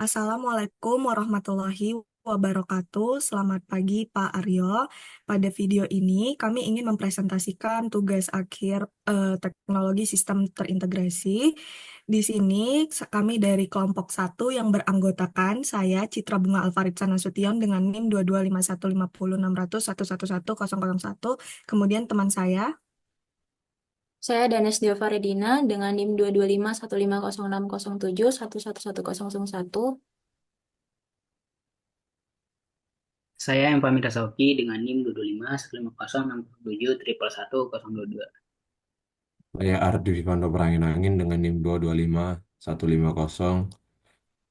Assalamualaikum warahmatullahi wabarakatuh. Selamat pagi, Pak Aryo. Pada video ini, kami ingin mempresentasikan tugas akhir teknologi sistem terintegrasi. Di sini, kami dari kelompok satu yang beranggotakan saya, Citra Bunga Alfaridsa Nasution dengan NIM 225150600111001. Kemudian teman saya, Saya Danes Diova Redina dengan NIM 225150607111001. Saya yang pamit Sauki dengan NIM 225150607111022. Saya Ardi Vivando Angin dengan NIM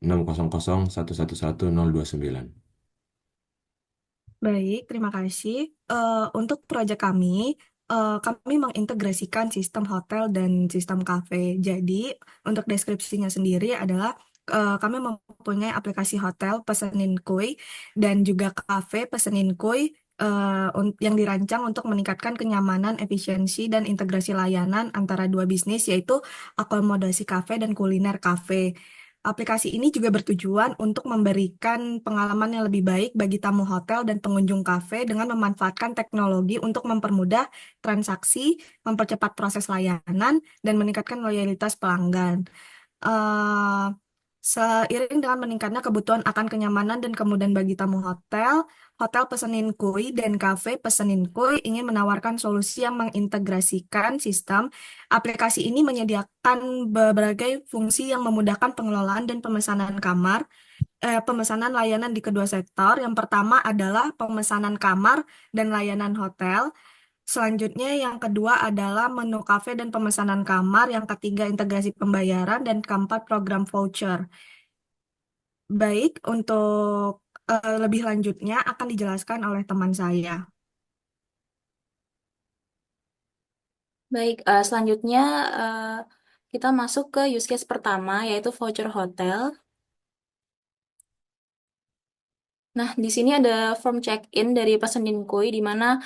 225150600111029. baik, terima kasih. Untuk proyek kami mengintegrasikan sistem hotel dan sistem kafe. Jadi, untuk deskripsinya sendiri adalah kami mempunyai aplikasi hotel Pesenin Kuy dan juga kafe Pesenin Kuy yang dirancang untuk meningkatkan kenyamanan, efisiensi, dan integrasi layanan antara dua bisnis, yaitu akomodasi kafe dan kuliner kafe. Aplikasi ini juga bertujuan untuk memberikan pengalaman yang lebih baik bagi tamu hotel dan pengunjung kafe dengan memanfaatkan teknologi untuk mempermudah transaksi, mempercepat proses layanan, dan meningkatkan loyalitas pelanggan. Eh, Seiring dengan meningkatnya kebutuhan akan kenyamanan dan kemudahan bagi tamu hotel, Hotel Pesenin Kuy dan Cafe Pesenin Kuy ingin menawarkan solusi yang mengintegrasikan sistem. Aplikasi ini menyediakan berbagai fungsi yang memudahkan pengelolaan dan pemesanan layanan di kedua sektor. Yang pertama adalah pemesanan kamar dan layanan hotel. Selanjutnya yang kedua adalah menu kafe dan pemesanan kamar. Yang ketiga integrasi pembayaran dan keempat program voucher. Baik, untuk lebih lanjutnya akan dijelaskan oleh teman saya. Baik, selanjutnya eh, kita masuk ke use case pertama, yaitu voucher hotel. Nah, di sini ada form check-in dari Pesenin Kuy, di mana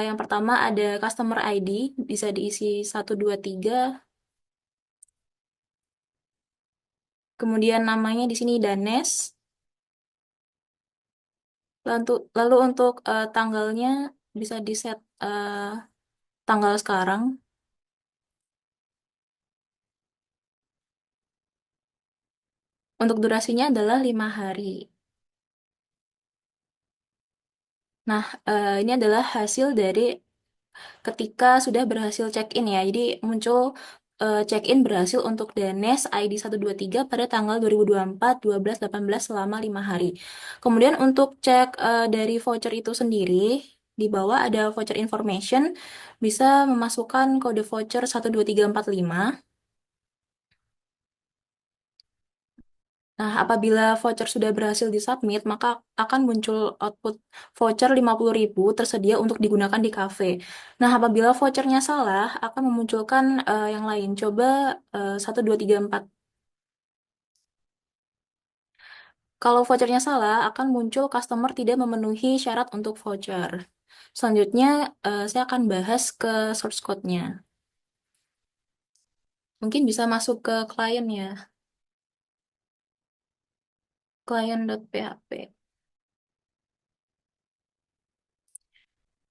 yang pertama ada customer ID, bisa diisi 123. Kemudian namanya di sini Danes. Lalu untuk tanggalnya bisa di set tanggal sekarang. Untuk durasinya adalah 5 hari. Nah, ini adalah hasil dari ketika sudah berhasil check-in ya. Jadi muncul check-in berhasil untuk Danes ID 123 pada tanggal 2024 12/18 selama 5 hari. Kemudian untuk cek dari voucher itu sendiri, di bawah ada voucher information, bisa memasukkan kode voucher 12345. Nah, apabila voucher sudah berhasil disubmit, maka akan muncul output voucher 50.000 tersedia untuk digunakan di kafe. Nah, apabila vouchernya salah, akan memunculkan yang lain. Coba 1234. Kalau vouchernya salah, akan muncul customer tidak memenuhi syarat untuk voucher. Selanjutnya, saya akan bahas ke source code-nya. Mungkin bisa masuk ke klien ya, client.php.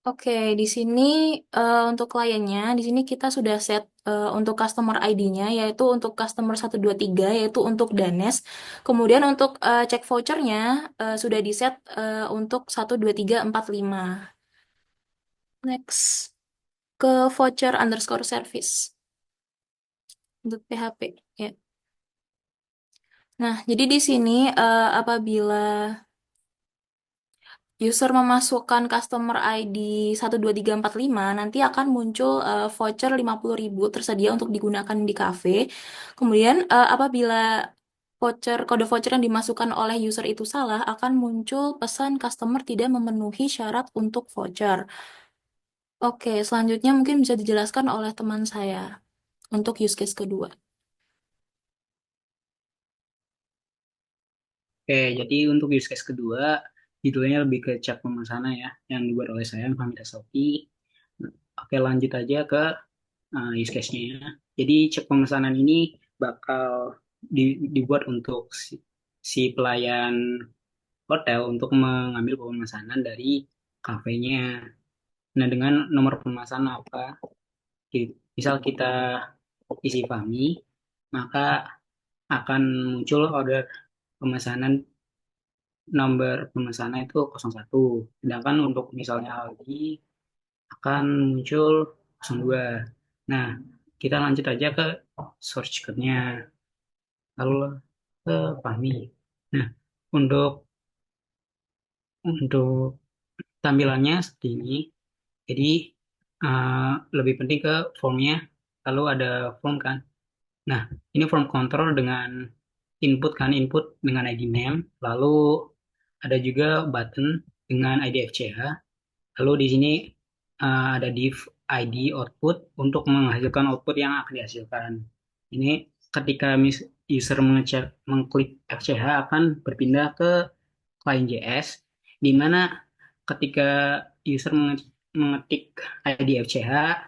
Oke, di sini untuk kliennya, di sini kita sudah set untuk customer ID-nya, yaitu untuk customer 123, yaitu untuk Danes. Kemudian untuk cek vouchernya sudah di set untuk 12345. Next, ke voucher underscore service untuk PHP. Ya. Nah, jadi di sini apabila user memasukkan customer ID 12345, nanti akan muncul voucher 50.000 tersedia untuk digunakan di cafe. Kemudian apabila kode voucher yang dimasukkan oleh user itu salah, akan muncul pesan customer tidak memenuhi syarat untuk voucher. Oke, selanjutnya mungkin bisa dijelaskan oleh teman saya untuk use case kedua. Oke, jadi untuk use case kedua, judulnya lebih ke chat pemesanan ya, yang dibuat oleh saya, pamit Sauki. Oke, lanjut aja ke use case-nya. Jadi chat pemesanan ini bakal dibuat untuk si pelayan hotel untuk mengambil pemesanan dari kafenya. Nah, dengan nomor pemesanan apa? Misal kita isi Fahmi, maka akan muncul order pemesanan nomor pemesanan itu 01. Sedangkan untuk misalnya Aldi akan muncul 02. Nah, kita lanjut aja ke search code-nya. Lalu ke Fahmi. Nah, untuk untuk tampilannya seperti ini. Jadi lebih penting ke formnya. Lalu ada form kan. Nah, ini form control dengan input kan, input dengan ID name. Lalu ada juga button dengan ID FCH. Lalu di sini ada div ID output untuk menghasilkan output yang akan dihasilkan. Ini ketika user mengklik FCH akan berpindah ke client JS, di mana ketika user mengetik ID FCH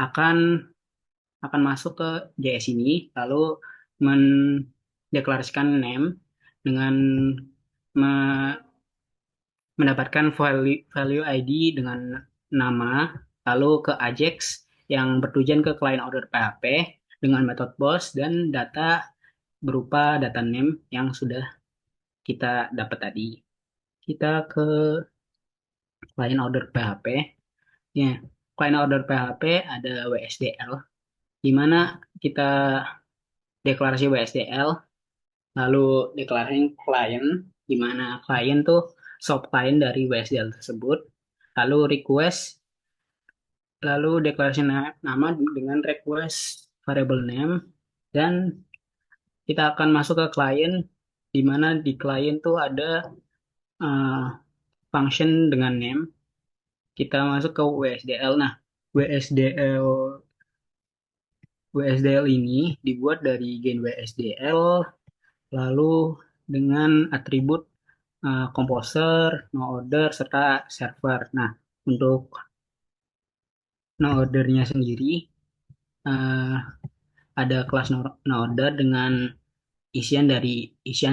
akan akan masuk ke JS ini, lalu mendeklarasikan name dengan me- mendapatkan value ID dengan nama, lalu ke Ajax yang bertujuan ke client order PHP dengan metode post dan data berupa data name yang sudah kita dapat tadi. Kita ke client order PHP. Ya, client order PHP ada WSDL, di mana kita deklarasi WSDL, lalu deklarasi client, di mana client tuh sub client dari WSDL tersebut, lalu request, lalu deklarasi nama dengan request variable name, dan kita akan masuk ke client, di mana di client tuh ada uh, function dengan name. Kita masuk ke WSDL. Nah, WSDL WSDL ini dibuat dari gen WSDL, lalu dengan atribut composer, no order, serta server. Nah, untuk no ordernya sendiri, eh, ada kelas no order dengan isian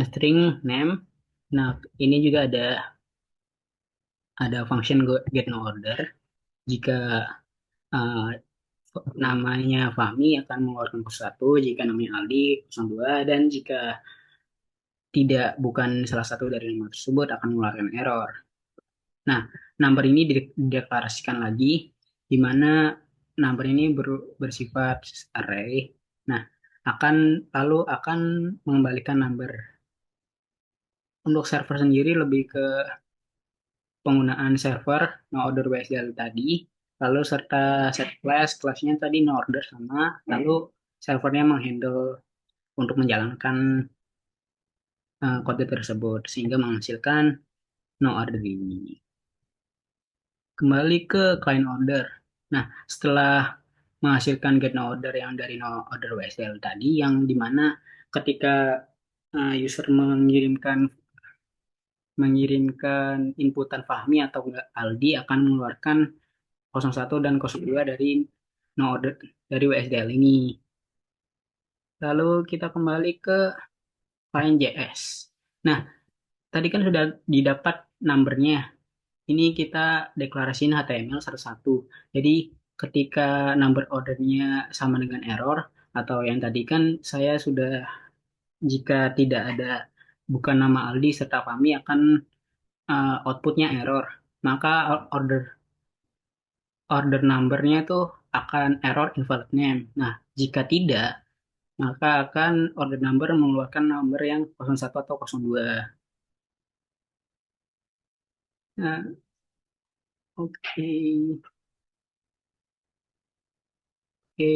string name. Nah, ini juga ada function get no order. Jika eh, namanya Fahmi akan mengeluarkan 01, jika namanya Aldi 02, dan jika tidak bukan salah satu dari nomor tersebut akan mengeluarkan error. Nah, number ini dideklarasikan lagi, di mana number ini bersifat array. Nah, akan mengembalikan number. Untuk server sendiri lebih ke penggunaan server no order WSDL tadi, lalu serta set class, kelasnya tadi no order sama, lalu servernya menghandle untuk menjalankan kode tersebut sehingga menghasilkan no order ini. Kembali ke client order. Nah, setelah menghasilkan get no order yang dari no order WSDL tadi, yang dimana ketika user mengirimkan inputan Fahmi atau Aldi akan mengeluarkan 01 dan 02 dari no order dari WSDL ini. Lalu kita kembali ke client JS. Nah, tadi kan sudah didapat numbernya. Ini kita deklarasiin HTML satu-satu. Jadi ketika number ordernya sama dengan error, atau yang tadi kan saya sudah, jika tidak ada bukan nama Aldi serta Fahmi akan outputnya error. Maka order order numbernya tuh akan error invalid name. Nah, jika tidak, maka akan order number mengeluarkan nomor yang 01 atau 02. Nah, oke. Oke,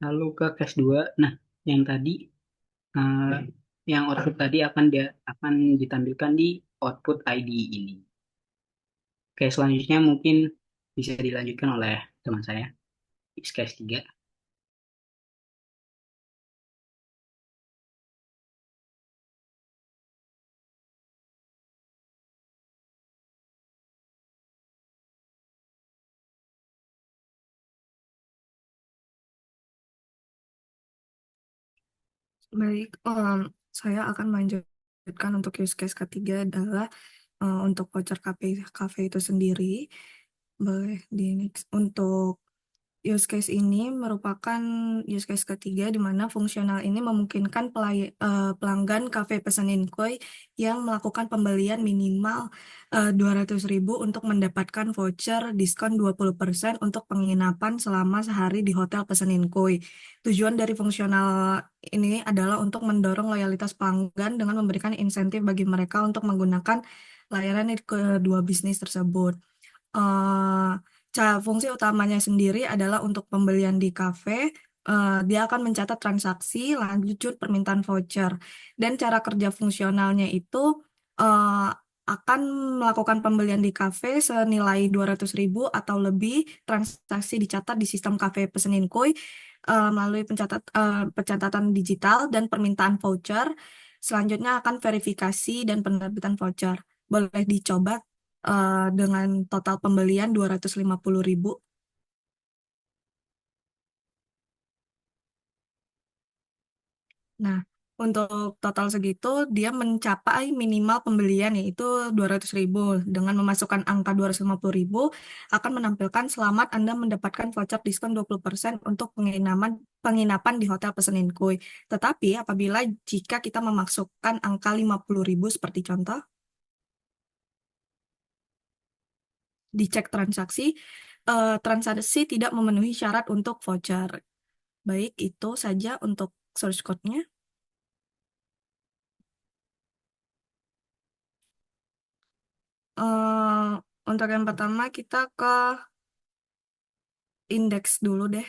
lalu ke case 2. Nah, yang tadi eh, yang output tadi akan ditampilkan di output ID ini. Oke, selanjutnya mungkin bisa dilanjutkan oleh teman saya. Case 3. Baik, Saya akan melanjutkan untuk use case ketiga adalah untuk voucher kafe itu sendiri. Boleh di next. Untuk use case ini merupakan use case ketiga di mana fungsional ini memungkinkan pelanggan kafe Pesenin Koi yang melakukan pembelian minimal 200.000 untuk mendapatkan voucher diskon 20% untuk penginapan selama sehari di Hotel Pesenin Koi. Tujuan dari fungsional ini adalah untuk mendorong loyalitas pelanggan dengan memberikan insentif bagi mereka untuk menggunakan layanan di kedua bisnis tersebut. eh Fungsi utamanya sendiri adalah untuk pembelian di kafe. Dia akan mencatat transaksi, lanjut permintaan voucher. Dan cara kerja fungsionalnya itu eh, akan melakukan pembelian di kafe senilai 200.000 atau lebih. Transaksi dicatat di sistem kafe Pesenin Koi melalui pencatatan digital dan permintaan voucher. Selanjutnya akan verifikasi dan penerbitan voucher. Boleh dicoba dengan total pembelian 250.000. Nah, untuk total segitu, dia mencapai minimal pembelian yaitu 200.000. Dengan memasukkan angka 250.000, akan menampilkan selamat Anda mendapatkan voucher diskon 20% untuk penginapan di Hotel Pesenin Koi. Tetapi apabila jika kita memasukkan angka 50.000 seperti contoh, dicek transaksi tidak memenuhi syarat untuk voucher. Baik, itu saja untuk source code-nya. eh untuk yang pertama kita ke indeks dulu deh.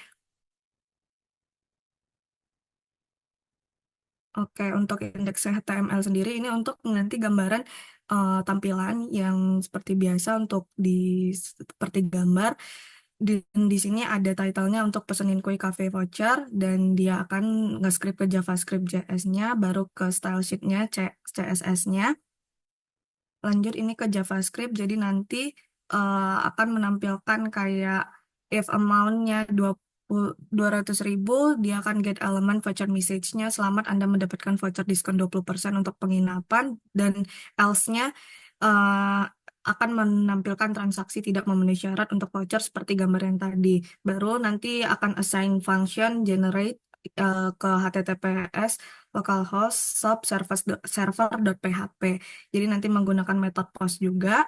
Oke, untuk indeks HTML sendiri ini untuk mengganti gambaran tampilan yang seperti biasa untuk seperti gambar. Di sini ada title-nya untuk pesenin kue cafe voucher dan dia akan nge-script ke JavaScript JS-nya, baru ke style sheet-nya CSS-nya. Lanjut ini ke JavaScript, jadi nanti akan menampilkan kayak if amount-nya 200.000, dia akan get element voucher message-nya, selamat Anda mendapatkan voucher diskon 20% untuk penginapan, dan else-nya eh, akan menampilkan transaksi tidak memenuhi syarat untuk voucher seperti gambar yang tadi. Baru nanti akan assign function generate ke HTTPS localhost sub server.php. Jadi nanti menggunakan metode post juga.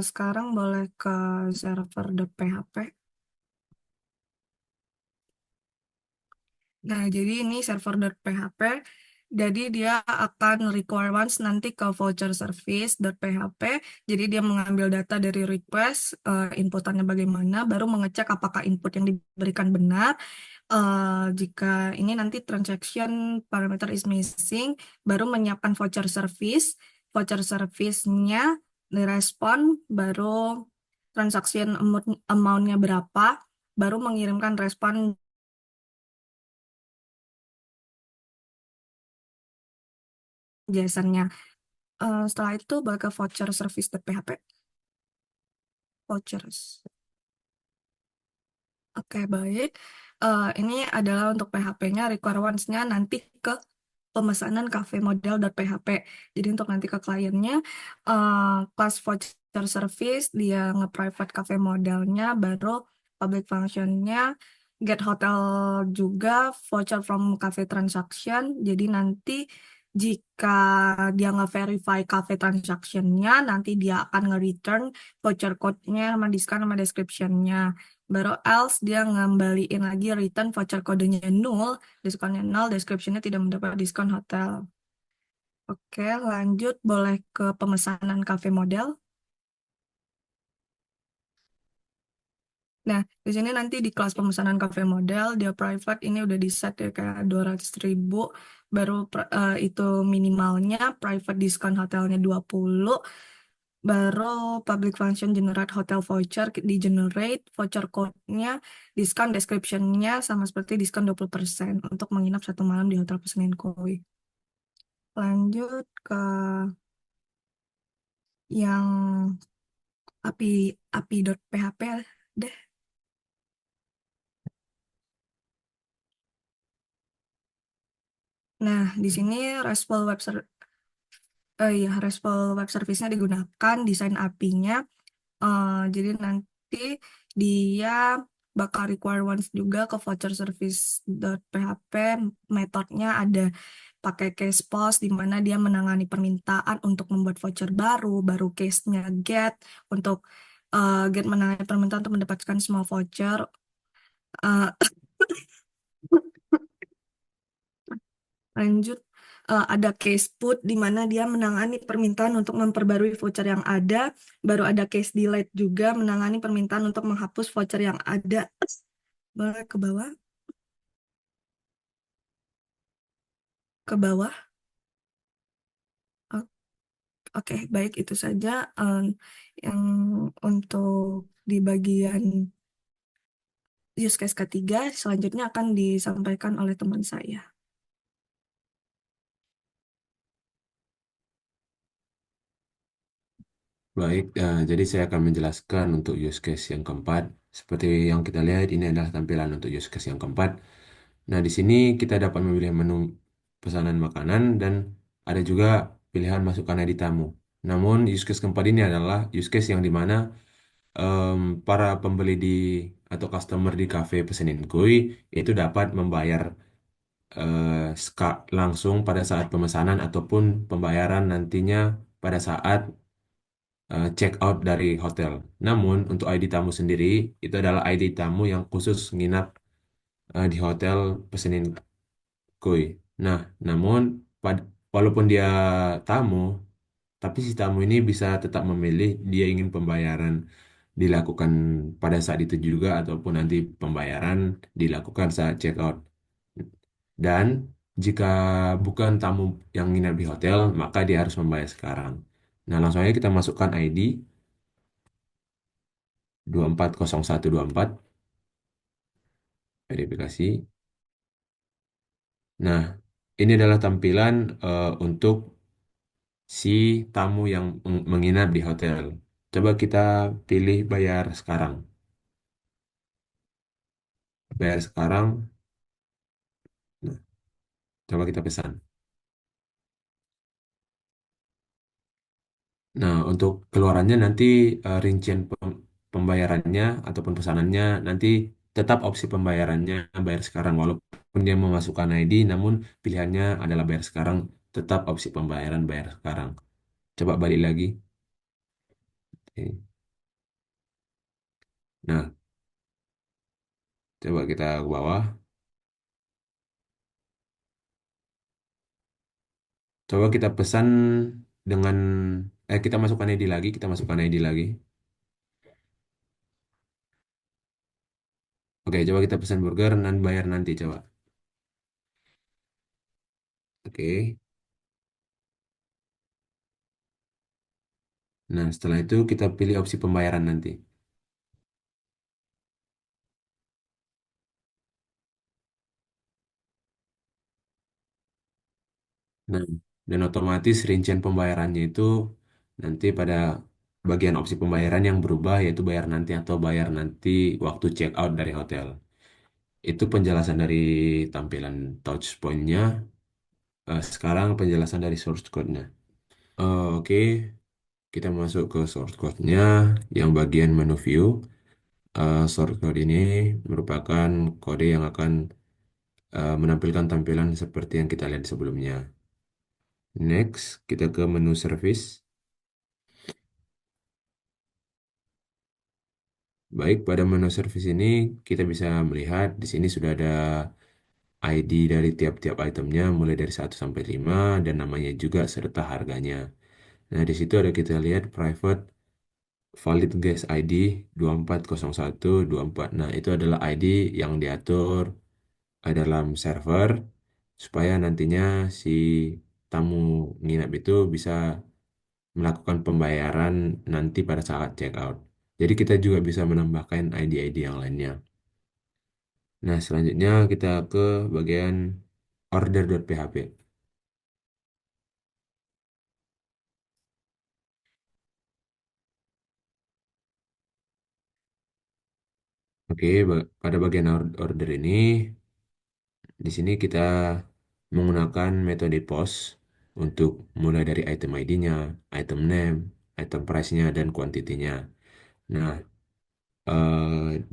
Sekarang boleh ke server.php. Nah, jadi ini server.php. Jadi dia akan require once nanti ke voucher service.php. Jadi dia mengambil data dari request, inputannya bagaimana, baru mengecek apakah input yang diberikan benar. Jika ini nanti transaction parameter is missing, baru menyiapkan voucher service. Voucher service-nya direspon, baru transaction amount-nya berapa, baru mengirimkan respon JSON-nya. Setelah itu balik ke voucher service.php. Vouchers. Oke, baik. Ini adalah untuk PHP-nya, requirements-nya nanti ke pemesanan cafe model.php. Jadi untuk nanti ke kliennya, class voucher service, dia nge-private cafe modelnya, baru public function-nya, get hotel juga, voucher from cafe transaction. Jadi nanti jika dia nge-verify cafe transaction-nya, nanti dia akan nge-return voucher code-nya sama diskon sama description-nya. Baru else dia ngembaliin lagi return voucher kodenya null, diskonnya nol, description-nya tidak mendapat diskon hotel. Oke, lanjut boleh ke pemesanan cafe model. Nah, di sini nanti di kelas pemesanan cafe model, dia private ini udah di set ya kayak 200.000, baru itu minimalnya, private diskon hotelnya 20, baru public function generate hotel voucher di generate, voucher code-nya, diskon description-nya sama seperti diskon 20% untuk menginap satu malam di Hotel Pesenin Koi. Lanjut ke yang api.php deh. Nah, di sini RESTful ya, RESTful web service-nya digunakan, desain API-nya. Jadi nanti dia bakal require once juga ke voucher service.php. Metodenya ada pakai case post di mana dia menangani permintaan untuk membuat voucher baru case-nya get untuk get menangani permintaan untuk mendapatkan semua voucher. Eh, Lanjut, ada case put di mana dia menangani permintaan untuk memperbarui voucher yang ada. Baru ada case delete juga menangani permintaan untuk menghapus voucher yang ada. Boleh ke bawah? Ke bawah. O- Oke, baik itu saja yang untuk di bagian use case ketiga. Selanjutnya akan disampaikan oleh teman saya. Baik, jadi saya akan menjelaskan untuk use case yang keempat. Seperti yang kita lihat, ini adalah tampilan untuk use case yang keempat. Nah, di sini kita dapat memilih menu pesanan makanan dan ada juga pilihan masukkan ID tamu. Namun, use case keempat ini adalah use case yang dimana para pembeli atau customer di cafe Pesenin Kuy itu dapat membayar langsung pada saat pemesanan ataupun pembayaran nantinya pada saat check out dari hotel. Namun untuk ID tamu sendiri itu adalah ID tamu yang khusus nginap di hotel Pesenin Kuy. Nah, namun walaupun dia tamu, tapi si tamu ini bisa tetap memilih dia ingin pembayaran dilakukan pada saat itu juga ataupun nanti pembayaran dilakukan saat check out. Dan jika bukan tamu yang nginap di hotel, maka dia harus membayar sekarang. Nah, langsung aja kita masukkan ID 240124 verifikasi. Nah, ini adalah tampilan untuk si tamu yang menginap di hotel. Coba kita pilih bayar sekarang. Bayar sekarang. Nah, coba kita pesan. Nah, untuk keluarannya nanti rincian pembayarannya ataupun pesanannya nanti tetap opsi pembayarannya bayar sekarang walaupun dia memasukkan ID namun pilihannya adalah bayar sekarang tetap opsi pembayaran bayar sekarang. Coba balik lagi. Oke. Nah, coba kita ke bawah. Coba kita pesan dengan kita masukkan ID lagi, kita masukkan ID lagi. Oke, coba kita pesan burger dan bayar nanti coba. Oke. Nah, setelah itu kita pilih opsi pembayaran nanti. Nah, dan otomatis rincian pembayarannya itu nanti pada bagian opsi pembayaran yang berubah yaitu bayar nanti atau bayar nanti waktu check out dari hotel. Itu penjelasan dari tampilan touch point-nya. Sekarang penjelasan dari source code-nya. Oke, kita masuk ke source code-nya yang bagian menu view. Source code ini merupakan kode yang akan menampilkan tampilan seperti yang kita lihat sebelumnya. Next, kita ke menu service. Baik, pada menu service ini kita bisa melihat di sini sudah ada ID dari tiap-tiap itemnya mulai dari 1 sampai 5 dan namanya juga serta harganya. Nah, di situ ada kita lihat private valid guest ID 240124. Nah, itu adalah ID yang diatur dalam server supaya nantinya si tamu nginap itu bisa melakukan pembayaran nanti pada saat check out. Jadi kita juga bisa menambahkan ID-ID yang lainnya. Nah, selanjutnya kita ke bagian order.php. Oke, pada bagian order ini, di sini kita menggunakan metode POS untuk mulai dari item ID-nya, item name, item price-nya, dan kuantitinya. Nah,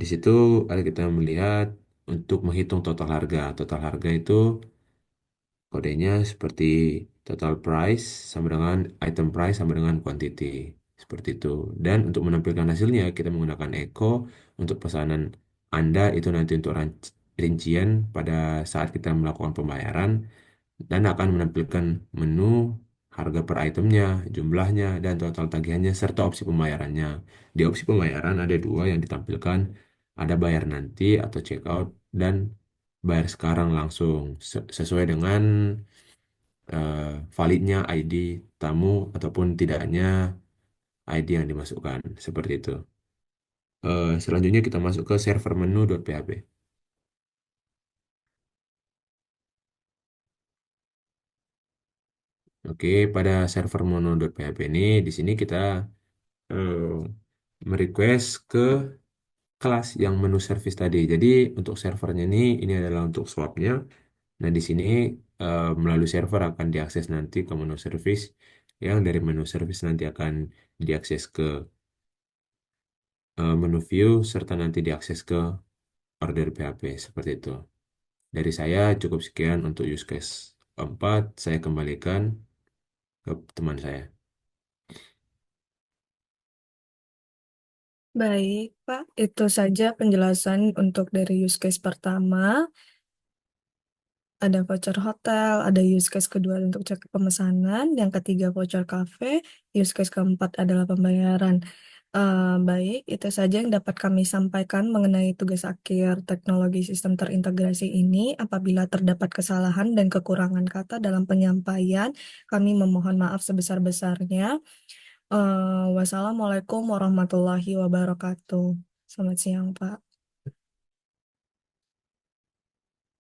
di situ ada kita melihat untuk menghitung total harga. Total harga itu kodenya seperti total price sama dengan item price sama dengan quantity. Seperti itu. Dan untuk menampilkan hasilnya, kita menggunakan Echo. Untuk pesanan Anda itu nanti untuk rincian pada saat kita melakukan pembayaran dan akan menampilkan menu harga per itemnya, jumlahnya, dan total tagihannya, serta opsi pembayarannya. Di opsi pembayaran ada dua yang ditampilkan, ada bayar nanti atau checkout, dan bayar sekarang langsung, sesuai dengan validnya ID tamu ataupun tidaknya ID yang dimasukkan, seperti itu. Selanjutnya kita masuk ke server menu.php. Oke, pada server menu.php ini, di sini kita eh, merequest ke kelas yang menu service tadi. Jadi untuk servernya ini adalah untuk swapnya. Nah di sini melalui server akan diakses nanti ke menu service, yang dari menu service nanti akan diakses ke menu view serta nanti diakses ke order PHP seperti itu. Dari saya cukup sekian untuk use case 4. Saya kembalikan ke teman saya. Baik, Pak. Itu saja penjelasan untuk dari use case pertama. Ada voucher hotel, ada use case kedua untuk cek pemesanan, yang ketiga voucher cafe, use case keempat adalah pembayaran. Baik, itu saja yang dapat kami sampaikan mengenai tugas akhir teknologi sistem terintegrasi ini. Apabila terdapat kesalahan dan kekurangan kata dalam penyampaian, kami memohon maaf sebesar-besarnya. Wassalamualaikum warahmatullahi wabarakatuh. Selamat siang, Pak.